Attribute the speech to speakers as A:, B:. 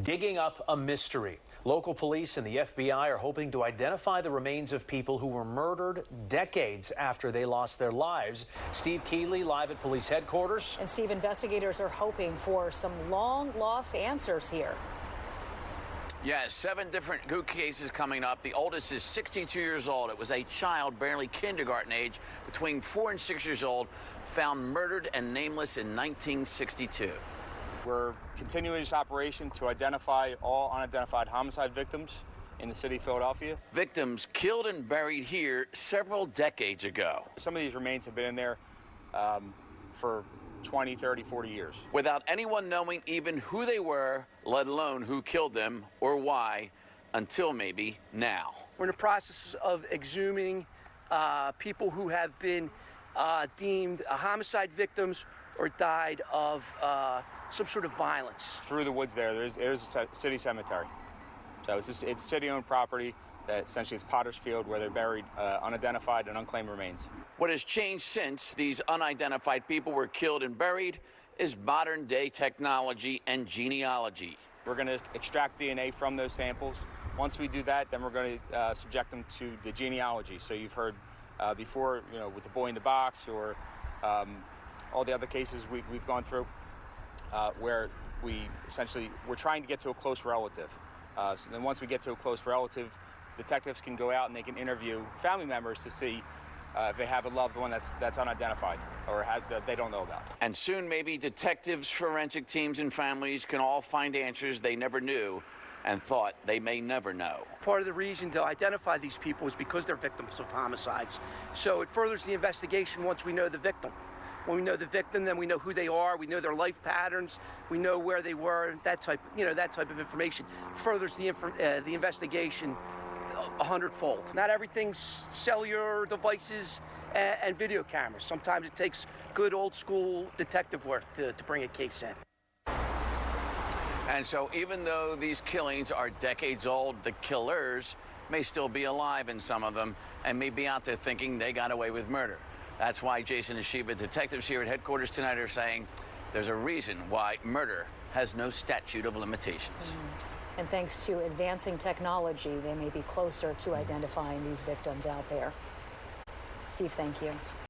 A: Digging up a mystery. Local police and the FBI are hoping to identify the remains of people who were murdered decades after they lost their lives. Steve Keeley live at police headquarters.
B: And Steve, investigators are hoping for some long-lost answers here.
C: Yeah, 7 different coup cases coming up. The oldest is 62 years old. It was a child, barely kindergarten age, between 4 and 6 years old, found murdered and nameless in 1962.
D: We're continuing this operation to identify all unidentified homicide victims in the city of Philadelphia.
C: Victims killed and buried here several decades ago.
D: Some of these remains have been in there for 20, 30, 40 years.
C: Without anyone knowing even who they were, let alone who killed them or why, until maybe now.
E: We're in the process of exhuming people who have been deemed homicide victims or died of some sort of violence.
D: Through the woods there's a city cemetery. So it's city-owned property that essentially is Potter's Field, where they're buried unidentified and unclaimed remains.
C: What has changed since these unidentified people were killed and buried is modern-day technology and genealogy.
D: We're going to extract DNA from those samples. Once we do that, then we're going to subject them to the genealogy. So you've heard before, with the boy in the box or all the other cases we've gone through, where we're trying to get to a close relative. So then once we get to a close relative, detectives can go out and they can interview family members to see if they have a loved one that's unidentified or that they don't know about.
C: And soon maybe detectives, forensic teams, and families can all find answers they never knew and thought they may never know.
E: Part of the reason to identify these people is because they're victims of homicides. So it furthers the investigation once we know the victim. When we know the victim, then we know who they are, we know their life patterns, we know where they were, that type of information furthers the investigation 100-fold. Not everything's cellular devices and video cameras. Sometimes it takes good old school detective work to bring a case in.
C: And so even though these killings are decades old, the killers may still be alive in some of them and may be out there thinking they got away with murder. That's why Jason and Sheba, detectives here at headquarters tonight, are saying there's a reason why murder has no statute of limitations.
B: And thanks to advancing technology, they may be closer to identifying these victims out there. Steve, thank you.